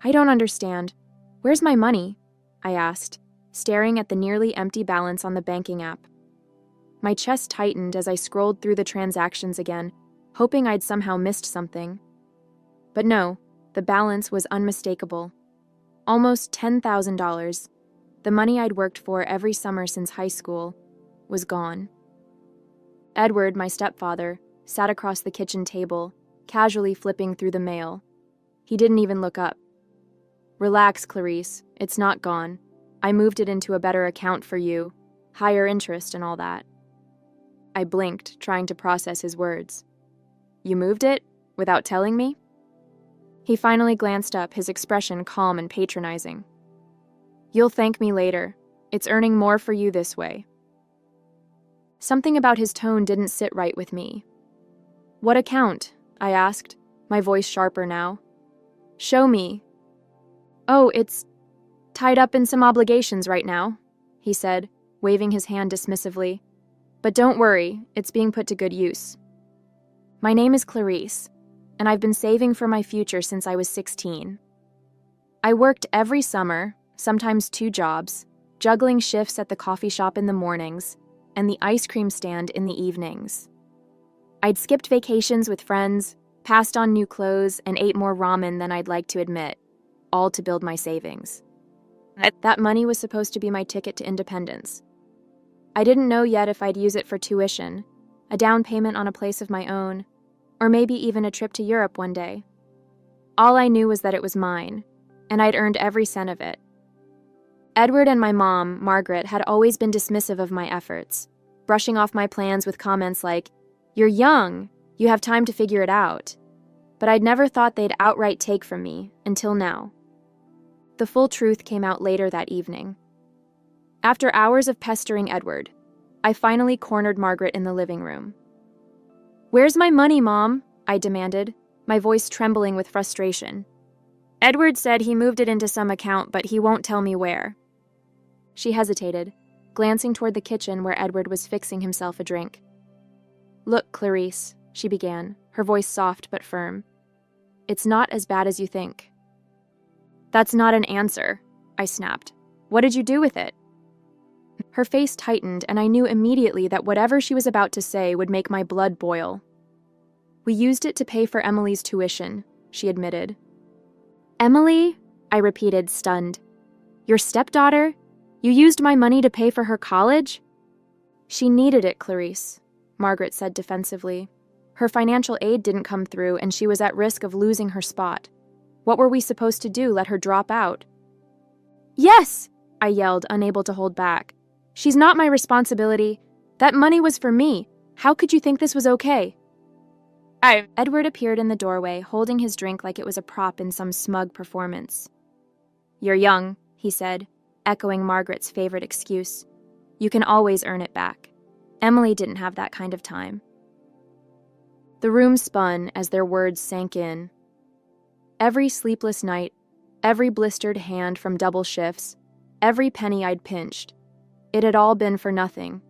I don't understand. Where's my money? I asked, staring at the nearly empty balance on the banking app. My chest tightened as I scrolled through the transactions again, hoping I'd somehow missed something. But no, the balance was unmistakable. Almost $10,000. The money I'd worked for every summer since high school was gone. Edward, my stepfather, sat across the kitchen table, casually flipping through the mail. He didn't even look up. Relax, Clarice. It's not gone. I moved it into a better account for you, higher interest and all that. I blinked, trying to process his words. You moved it? Without telling me? He finally glanced up, his expression calm and patronizing. You'll thank me later. It's earning more for you this way. Something about his tone didn't sit right with me. What account? I asked, my voice sharper now. Show me. Oh, it's tied up in some obligations right now, he said, waving his hand dismissively. But don't worry, it's being put to good use. My name is Clarice, and I've been saving for my future since I was 16. I worked every summer, sometimes 2 jobs, juggling shifts at the coffee shop in the mornings and the ice cream stand in the evenings. I'd skipped vacations with friends, passed on new clothes, and ate more ramen than I'd like to admit, all to build my savings. That money was supposed to be my ticket to independence. I didn't know yet if I'd use it for tuition, a down payment on a place of my own, or maybe even a trip to Europe one day. All I knew was that it was mine, and I'd earned every cent of it. Edward and my mom, Margaret, had always been dismissive of my efforts, brushing off my plans with comments like, "You're young, you have time to figure it out." But I'd never thought they'd outright take from me, until now. The full truth came out later that evening. After hours of pestering Edward, I finally cornered Margaret in the living room. "Where's my money, Mom?" I demanded, my voice trembling with frustration. "Edward said he moved it into some account, but he won't tell me where." She hesitated, glancing toward the kitchen where Edward was fixing himself a drink. "Look, Clarice," she began, her voice soft but firm. "It's not as bad as you think." "That's not an answer," I snapped. "What did you do with it?" Her face tightened, and I knew immediately that whatever she was about to say would make my blood boil. "We used it to pay for Emily's tuition," she admitted. "Emily?" I repeated, stunned. "Your stepdaughter? You used my money to pay for her college?" "She needed it, Clarice," Margaret said defensively. "Her financial aid didn't come through, and she was at risk of losing her spot. What were we supposed to do, let her drop out?" "Yes!" I yelled, unable to hold back. "She's not my responsibility. That money was for me. How could you think this was okay?" Edward appeared in the doorway, holding his drink like it was a prop in some smug performance. "You're young," he said, echoing Margaret's favorite excuse. "You can always earn it back. Emily didn't have that kind of time." The room spun as their words sank in. Every sleepless night, every blistered hand from double shifts, every penny I'd pinched, it had all been for nothing.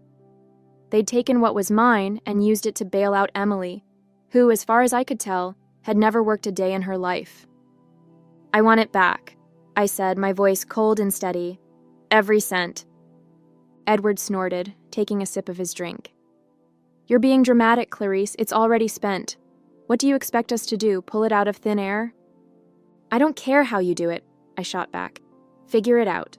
They'd taken what was mine and used it to bail out Emily, who, as far as I could tell, had never worked a day in her life. "I want it back," I said, my voice cold and steady. "Every cent." Edward snorted, taking a sip of his drink. "You're being dramatic, Clarice. It's already spent. What do you expect us to do, pull it out of thin air?" "I don't care how you do it," I shot back. "Figure it out."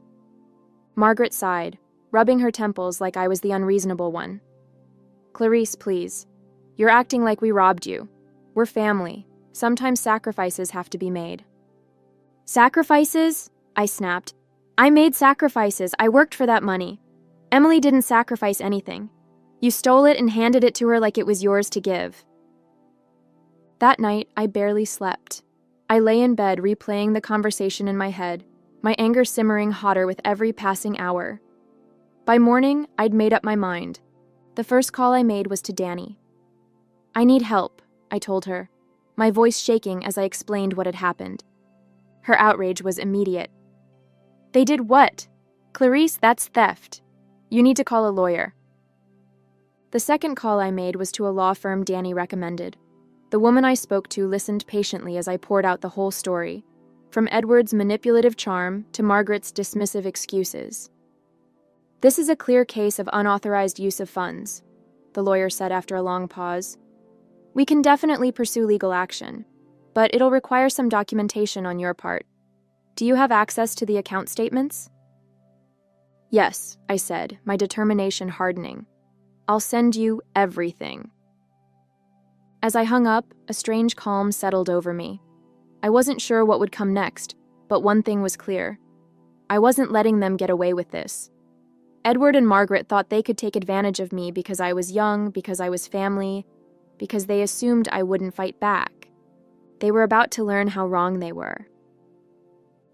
Margaret sighed, rubbing her temples like I was the unreasonable one. "Clarice, please. You're acting like we robbed you. We're family. Sometimes sacrifices have to be made." "Sacrifices?" I snapped. "I made sacrifices. I worked for that money. Emily didn't sacrifice anything. You stole it and handed it to her like it was yours to give." That night, I barely slept. I lay in bed replaying the conversation in my head, my anger simmering hotter with every passing hour. By morning, I'd made up my mind. The first call I made was to Danny. "I need help," I told her, my voice shaking as I explained what had happened. Her outrage was immediate. "They did what? Clarice, that's theft. You need to call a lawyer." The second call I made was to a law firm Danny recommended. The woman I spoke to listened patiently as I poured out the whole story, from Edward's manipulative charm to Margaret's dismissive excuses. "This is a clear case of unauthorized use of funds," the lawyer said after a long pause. "We can definitely pursue legal action, but it'll require some documentation on your part. Do you have access to the account statements?" "Yes," I said, my determination hardening. "I'll send you everything." As I hung up, a strange calm settled over me. I wasn't sure what would come next, but one thing was clear. I wasn't letting them get away with this. Edward and Margaret thought they could take advantage of me because I was young, because I was family, because they assumed I wouldn't fight back. They were about to learn how wrong they were.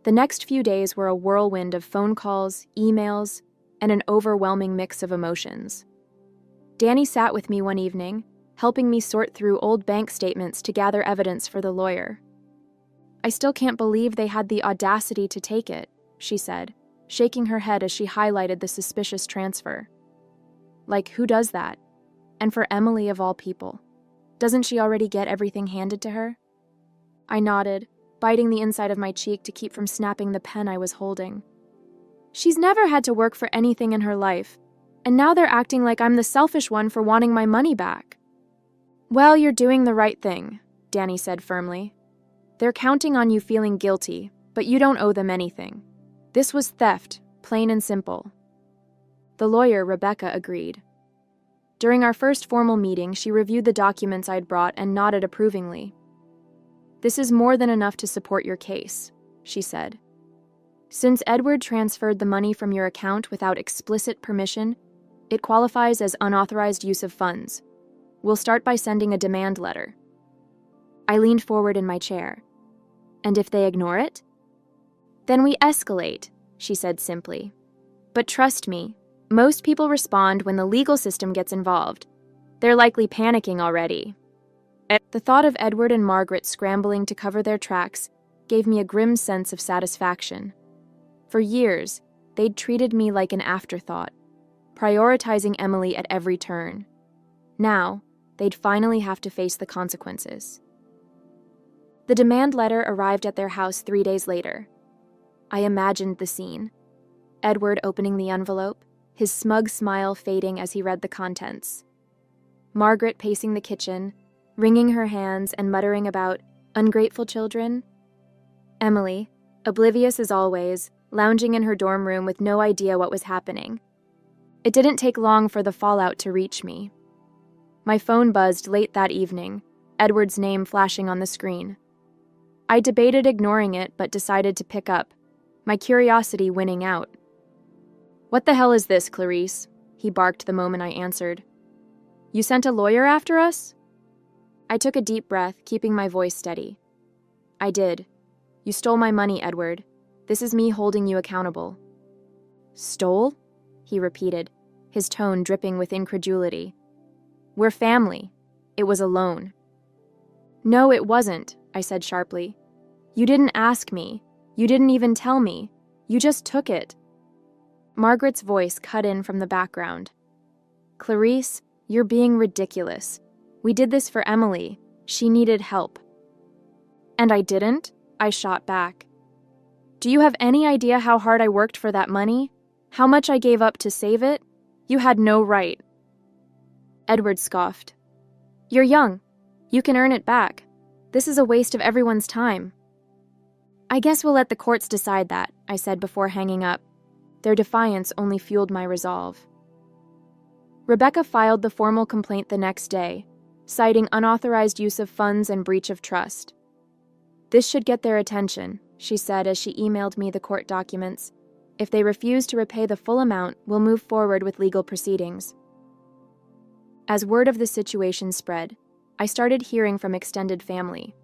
The next few days were a whirlwind of phone calls, emails, and an overwhelming mix of emotions. Danny sat with me one evening, helping me sort through old bank statements to gather evidence for the lawyer. "I still can't believe they had the audacity to take it," she said, shaking her head as she highlighted the suspicious transfer. "Like, who does that? And for Emily of all people. Doesn't she already get everything handed to her?" I nodded, biting the inside of my cheek to keep from snapping the pen I was holding. "She's never had to work for anything in her life, and now they're acting like I'm the selfish one for wanting my money back." "Well, you're doing the right thing," Danny said firmly. "They're counting on you feeling guilty, but you don't owe them anything. This was theft, plain and simple." The lawyer, Rebecca, agreed. During our first formal meeting, she reviewed the documents I'd brought and nodded approvingly. "This is more than enough to support your case," she said. "Since Edward transferred the money from your account without explicit permission, it qualifies as unauthorized use of funds. We'll start by sending a demand letter." I leaned forward in my chair. "And if they ignore it?" "Then we escalate," she said simply. "But trust me, most people respond when the legal system gets involved. They're likely panicking already." The thought of Edward and Margaret scrambling to cover their tracks gave me a grim sense of satisfaction. For years, they'd treated me like an afterthought, prioritizing Emily at every turn. Now, they'd finally have to face the consequences. The demand letter arrived at their house 3 days later. I imagined the scene. Edward opening the envelope, his smug smile fading as he read the contents. Margaret pacing the kitchen, wringing her hands and muttering about ungrateful children. Emily, oblivious as always, lounging in her dorm room with no idea what was happening. It didn't take long for the fallout to reach me. My phone buzzed late that evening, Edward's name flashing on the screen. I debated ignoring it, but decided to pick up, my curiosity winning out. "What the hell is this, Clarice?" he barked the moment I answered. "You sent a lawyer after us?" I took a deep breath, keeping my voice steady. "I did. You stole my money, Edward. This is me holding you accountable." "Stole?" he repeated, his tone dripping with incredulity. "We're family. It was a loan." "No, it wasn't," I said sharply. "You didn't ask me. You didn't even tell me. You just took it." Margaret's voice cut in from the background. "Clarice, you're being ridiculous. We did this for Emily. She needed help." "And I didn't?" I shot back. "Do you have any idea how hard I worked for that money? How much I gave up to save it? You had no right." Edward scoffed. "You're young. You can earn it back. This is a waste of everyone's time." "I guess we'll let the courts decide that," I said before hanging up. Their defiance only fueled my resolve. Rebecca filed the formal complaint the next day, citing unauthorized use of funds and breach of trust. "This should get their attention," she said as she emailed me the court documents. "If they refuse to repay the full amount, we'll move forward with legal proceedings." As word of the situation spread, I started hearing from extended family.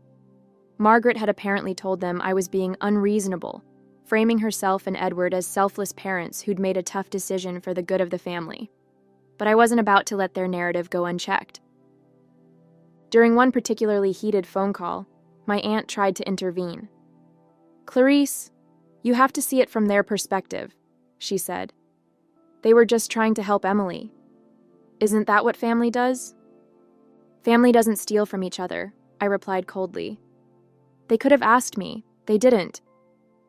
Margaret had apparently told them I was being unreasonable, framing herself and Edward as selfless parents who'd made a tough decision for the good of the family. But I wasn't about to let their narrative go unchecked. During one particularly heated phone call, my aunt tried to intervene. "Clarice, you have to see it from their perspective," she said. "They were just trying to help Emily. Isn't that what family does?" "Family doesn't steal from each other," I replied coldly. "They could have asked me. They didn't.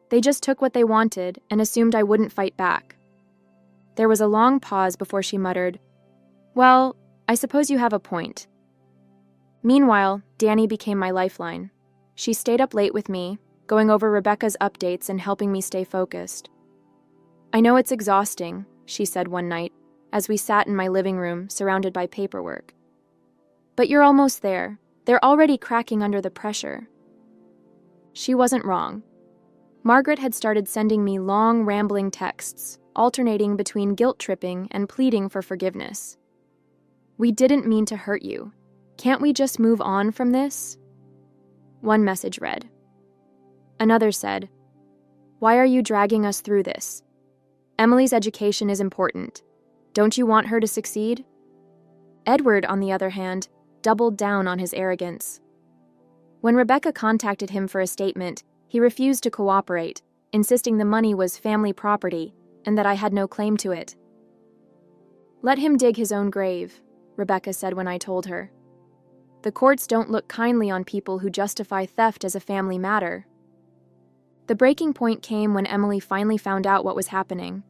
They just took what they wanted and assumed I wouldn't fight back. There was a long pause before she muttered, "Well, I suppose you have a point." Meanwhile, Danny became my lifeline. She stayed up late with me, going over Rebecca's updates and helping me stay focused. "I know it's exhausting," she said one night, as we sat in my living room, surrounded by paperwork. "But you're almost there. They're already cracking under the pressure." She wasn't wrong. Margaret had started sending me long, rambling texts, alternating between guilt-tripping and pleading for forgiveness. "We didn't mean to hurt you. Can't we just move on from this?" One message read. Another said, "Why are you dragging us through this? Emily's education is important. Don't you want her to succeed?" Edward, on the other hand, doubled down on his arrogance. When Rebecca contacted him for a statement, he refused to cooperate, insisting the money was family property and that I had no claim to it. "Let him dig his own grave," Rebecca said when I told her. "The courts don't look kindly on people who justify theft as a family matter." The breaking point came when Emily finally found out what was happening.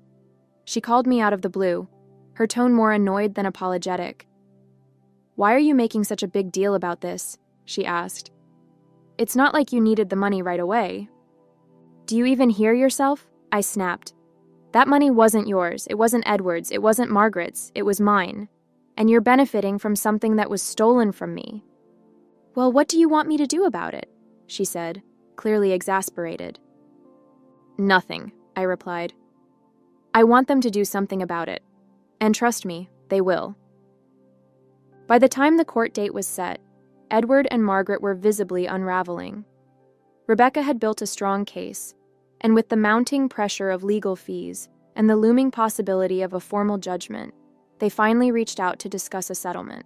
She called me out of the blue, her tone more annoyed than apologetic. "Why are you making such a big deal about this?" she asked. "It's not like you needed the money right away." "Do you even hear yourself?" I snapped. "That money wasn't yours, it wasn't Edward's, it wasn't Margaret's, it was mine. And you're benefiting from something that was stolen from me." "Well, what do you want me to do about it?" she said, clearly exasperated. "Nothing," I replied. "I want them to do something about it. And trust me, they will." By the time the court date was set, Edward and Margaret were visibly unraveling. Rebecca had built a strong case, and with the mounting pressure of legal fees and the looming possibility of a formal judgment, they finally reached out to discuss a settlement.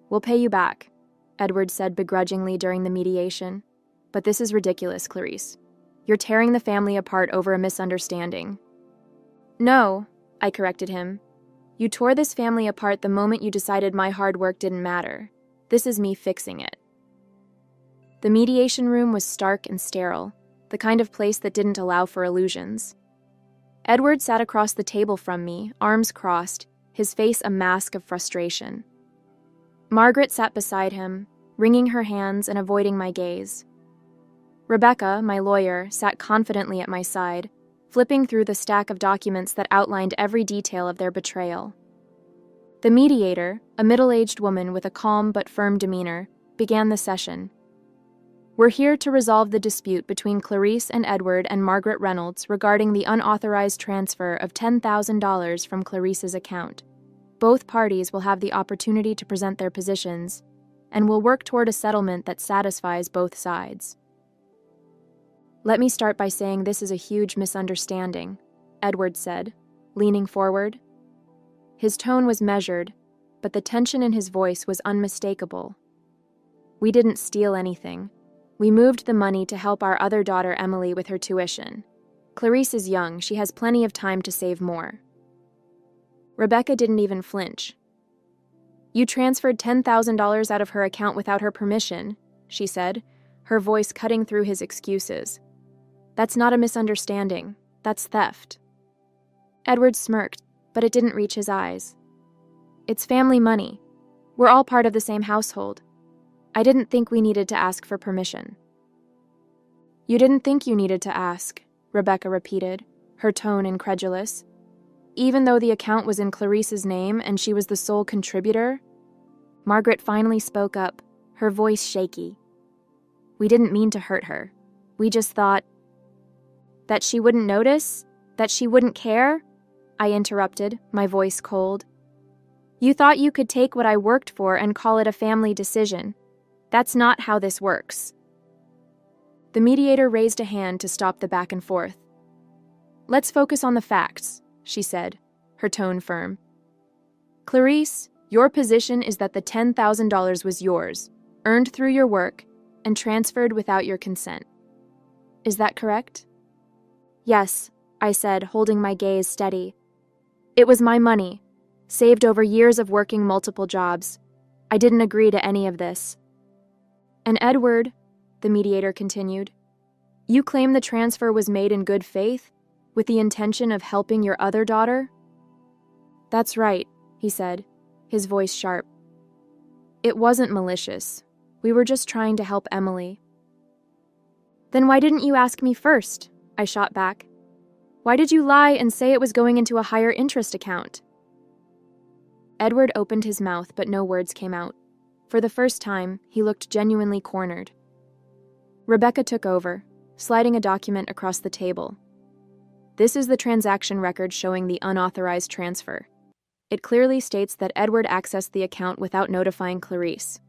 "We'll pay you back," Edward said begrudgingly during the mediation. "But this is ridiculous, Clarice. You're tearing the family apart over a misunderstanding." "No," I corrected him. "You tore this family apart the moment you decided my hard work didn't matter. This is me fixing it." The mediation room was stark and sterile, the kind of place that didn't allow for illusions. Edward sat across the table from me, arms crossed, his face a mask of frustration. Margaret sat beside him, wringing her hands and avoiding my gaze. Rebecca, my lawyer, sat confidently at my side, flipping through the stack of documents that outlined every detail of their betrayal. The mediator, a middle-aged woman with a calm but firm demeanor, began the session. "We're here to resolve the dispute between Clarice and Edward and Margaret Reynolds regarding the unauthorized transfer of $10,000 from Clarice's account. Both parties will have the opportunity to present their positions, and will work toward a settlement that satisfies both sides." "Let me start by saying this is a huge misunderstanding," Edward said, leaning forward. His tone was measured, but the tension in his voice was unmistakable. "We didn't steal anything. We moved the money to help our other daughter Emily with her tuition. Clarice is young, she has plenty of time to save more." Rebecca didn't even flinch. "You transferred $10,000 out of her account without her permission," she said, her voice cutting through his excuses. "That's not a misunderstanding. That's theft." Edward smirked, but it didn't reach his eyes. "It's family money. We're all part of the same household. I didn't think we needed to ask for permission." "You didn't think you needed to ask," Rebecca repeated, her tone incredulous. "Even though the account was in Clarice's name and she was the sole contributor?" Margaret finally spoke up, her voice shaky. "We didn't mean to hurt her. We just thought—" "That she wouldn't notice? That she wouldn't care?" I interrupted, my voice cold. "You thought you could take what I worked for and call it a family decision. That's not how this works." The mediator raised a hand to stop the back and forth. "Let's focus on the facts," she said, her tone firm. "Clarice, your position is that the $10,000 was yours, earned through your work, and transferred without your consent. Is that correct?" "Yes," I said, holding my gaze steady. "It was my money, saved over years of working multiple jobs. I didn't agree to any of this." "And Edward," the mediator continued, You claim the transfer was made in good faith, with the intention of helping your other daughter? That's right, he said, his voice sharp. It wasn't malicious. We were just trying to help Emily. Then why didn't you ask me first? I shot back. Why did you lie and say it was going into a higher interest account? Edward opened his mouth, but no words came out. For the first time, he looked genuinely cornered. Rebecca took over, sliding a document across the table. This is the transaction record showing the unauthorized transfer. It clearly states that Edward accessed the account without notifying Clarice.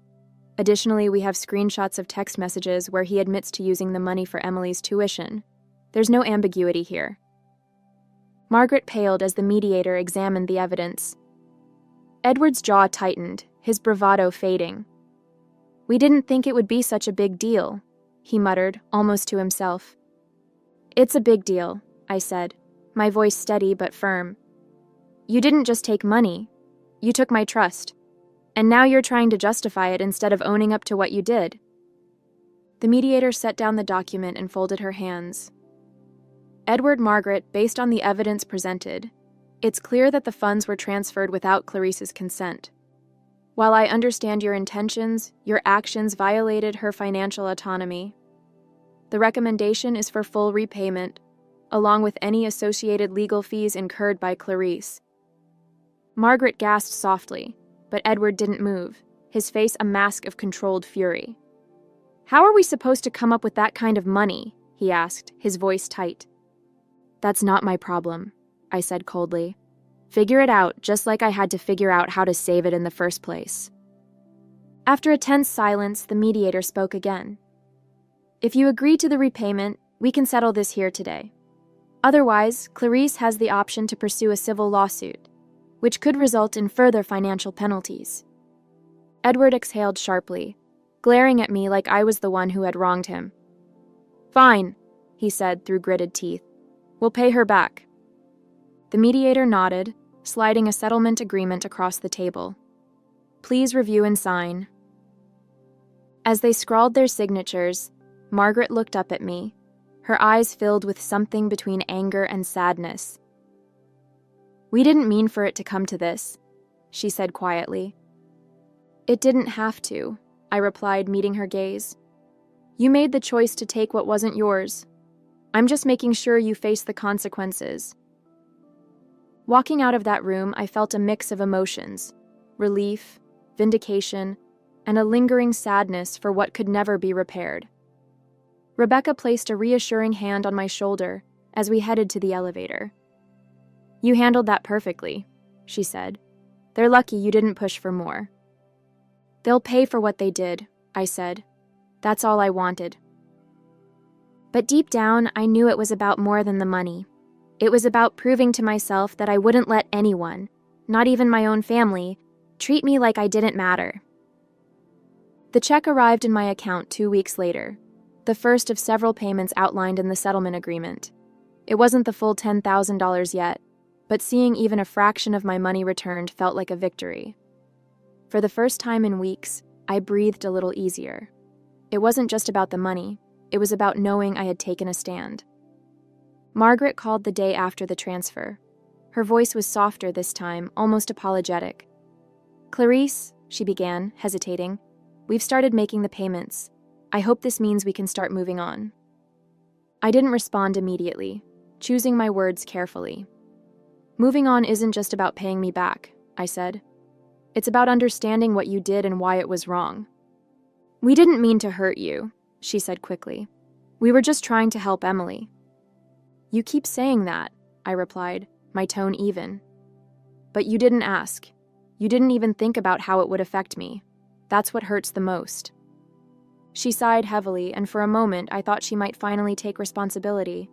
Additionally, we have screenshots of text messages where he admits to using the money for Emily's tuition. There's no ambiguity here. Margaret paled as the mediator examined the evidence. Edward's jaw tightened, his bravado fading. We didn't think it would be such a big deal, he muttered, almost to himself. It's a big deal, I said, my voice steady but firm. You didn't just take money. You took my trust. And now you're trying to justify it instead of owning up to what you did. The mediator set down the document and folded her hands. Edward, Margaret, based on the evidence presented, it's clear that the funds were transferred without Clarice's consent. While I understand your intentions, your actions violated her financial autonomy. The recommendation is for full repayment, along with any associated legal fees incurred by Clarice. Margaret gasped softly, but Edward didn't move, his face a mask of controlled fury. How are we supposed to come up with that kind of money? He asked, his voice tight. That's not my problem, I said coldly. Figure it out, just like I had to figure out how to save it in the first place. After a tense silence, the mediator spoke again. If you agree to the repayment, we can settle this here today. Otherwise, Clarice has the option to pursue a civil lawsuit, which could result in further financial penalties. Edward exhaled sharply, glaring at me like I was the one who had wronged him. Fine, he said through gritted teeth. We'll pay her back. The mediator nodded, sliding a settlement agreement across the table. Please review and sign. As they scrawled their signatures, Margaret looked up at me, her eyes filled with something between anger and sadness. We didn't mean for it to come to this, she said quietly. It didn't have to, I replied, meeting her gaze. You made the choice to take what wasn't yours. I'm just making sure you face the consequences. Walking out of that room, I felt a mix of emotions, relief, vindication, and a lingering sadness for what could never be repaired. Rebecca placed a reassuring hand on my shoulder as we headed to the elevator. You handled that perfectly, she said. They're lucky you didn't push for more. They'll pay for what they did, I said. That's all I wanted. But deep down, I knew it was about more than the money. It was about proving to myself that I wouldn't let anyone, not even my own family, treat me like I didn't matter. The check arrived in my account 2 weeks later, the first of several payments outlined in the settlement agreement. It wasn't the full $10,000 yet, but seeing even a fraction of my money returned felt like a victory. For the first time in weeks, I breathed a little easier. It wasn't just about the money. It was about knowing I had taken a stand. Margaret called the day after the transfer. Her voice was softer this time, almost apologetic. Clarice, she began, hesitating, we've started making the payments. I hope this means we can start moving on. I didn't respond immediately, choosing my words carefully. Moving on isn't just about paying me back, I said. It's about understanding what you did and why it was wrong. We didn't mean to hurt you, she said quickly. We were just trying to help Emily. You keep saying that, I replied, my tone even. But you didn't ask. You didn't even think about how it would affect me. That's what hurts the most. She sighed heavily, and for a moment I thought she might finally take responsibility.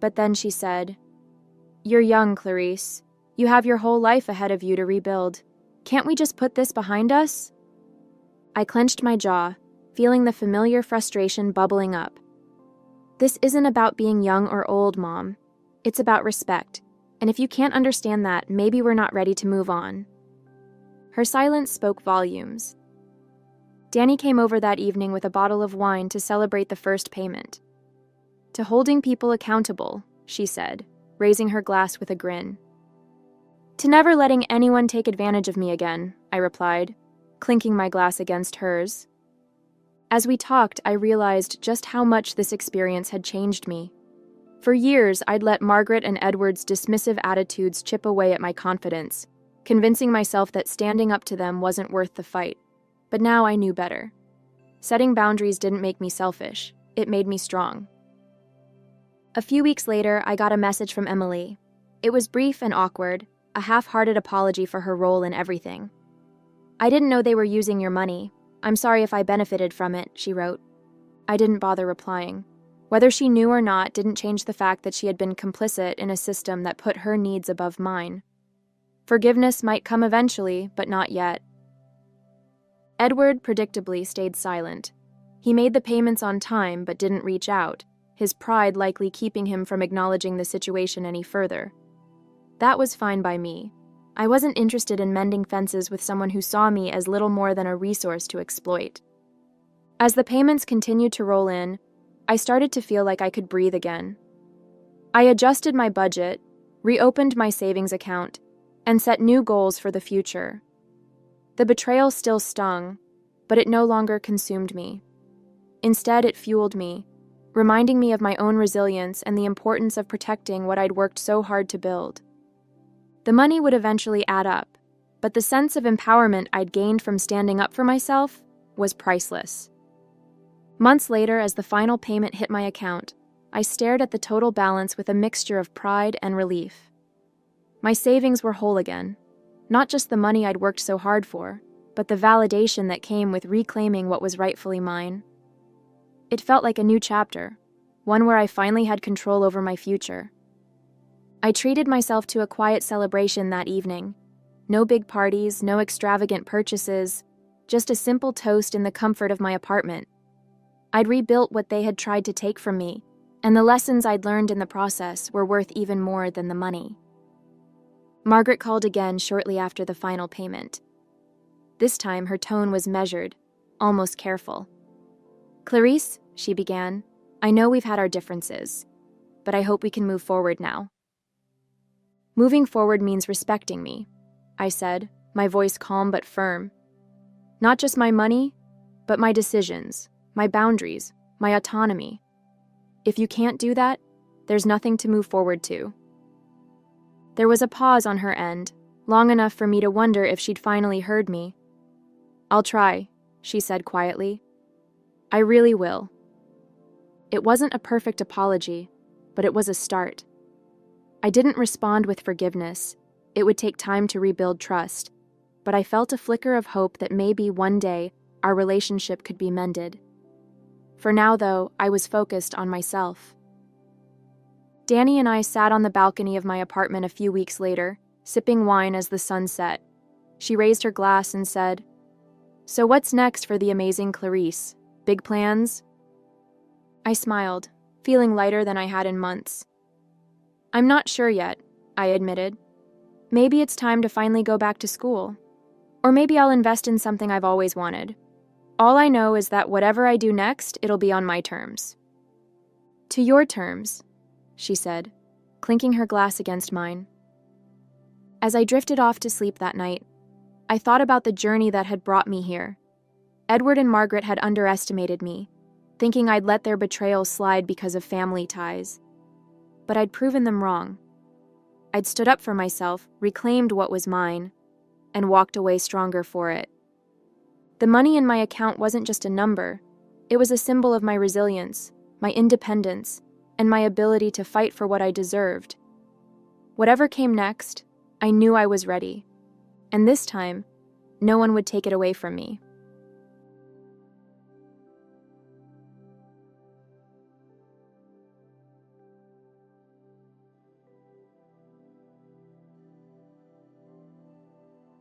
But then she said, You're young, Clarice. You have your whole life ahead of you to rebuild. Can't we just put this behind us? I clenched my jaw, feeling the familiar frustration bubbling up. This isn't about being young or old, Mom. It's about respect, and if you can't understand that, maybe we're not ready to move on. Her silence spoke volumes. Danny came over that evening with a bottle of wine to celebrate the first payment. To holding people accountable, she said, raising her glass with a grin. To never letting anyone take advantage of me again, I replied, clinking my glass against hers. As we talked, I realized just how much this experience had changed me. For years, I'd let Margaret and Edward's dismissive attitudes chip away at my confidence, convincing myself that standing up to them wasn't worth the fight. But now I knew better. Setting boundaries didn't make me selfish. It made me strong. A few weeks later, I got a message from Emily. It was brief and awkward, a half-hearted apology for her role in everything. I didn't know they were using your money. I'm sorry if I benefited from it, she wrote. I didn't bother replying. Whether she knew or not didn't change the fact that she had been complicit in a system that put her needs above mine. Forgiveness might come eventually, but not yet. Edward predictably stayed silent. He made the payments on time but didn't reach out, his pride likely keeping him from acknowledging the situation any further. That was fine by me. I wasn't interested in mending fences with someone who saw me as little more than a resource to exploit. As the payments continued to roll in, I started to feel like I could breathe again. I adjusted my budget, reopened my savings account, and set new goals for the future. The betrayal still stung, but it no longer consumed me. Instead, it fueled me, reminding me of my own resilience and the importance of protecting what I'd worked so hard to build. The money would eventually add up, but the sense of empowerment I'd gained from standing up for myself was priceless. Months later, as the final payment hit my account, I stared at the total balance with a mixture of pride and relief. My savings were whole again, not just the money I'd worked so hard for, but the validation that came with reclaiming what was rightfully mine. It felt like a new chapter, one where I finally had control over my future. I treated myself to a quiet celebration that evening. No big parties, no extravagant purchases, just a simple toast in the comfort of my apartment. I'd rebuilt what they had tried to take from me, and the lessons I'd learned in the process were worth even more than the money. Margaret called again shortly after the final payment. This time her tone was measured, almost careful. "Clarice," she began, "I know we've had our differences, but I hope we can move forward now." "Moving forward means respecting me," I said, my voice calm but firm. "Not just my money, but my decisions, my boundaries, my autonomy. If you can't do that, there's nothing to move forward to." There was a pause on her end, long enough for me to wonder if she'd finally heard me. "I'll try," she said quietly. "I really will." It wasn't a perfect apology, but it was a start. I didn't respond with forgiveness. It would take time to rebuild trust, but I felt a flicker of hope that maybe one day our relationship could be mended. For now, though, I was focused on myself. Danny and I sat on the balcony of my apartment a few weeks later, sipping wine as the sun set. She raised her glass and said, "So what's next for the amazing Clarice? Big plans?" I smiled, feeling lighter than I had in months. "I'm not sure yet," I admitted. "Maybe it's time to finally go back to school. Or maybe I'll invest in something I've always wanted. All I know is that whatever I do next, it'll be on my terms." "To your terms," she said, clinking her glass against mine. As I drifted off to sleep that night, I thought about the journey that had brought me here. Edward and Margaret had underestimated me, thinking I'd let their betrayal slide because of family ties. But I'd proven them wrong. I'd stood up for myself, reclaimed what was mine, and walked away stronger for it. The money in my account wasn't just a number. It was a symbol of my resilience, my independence, and my ability to fight for what I deserved. Whatever came next, I knew I was ready. And this time, no one would take it away from me.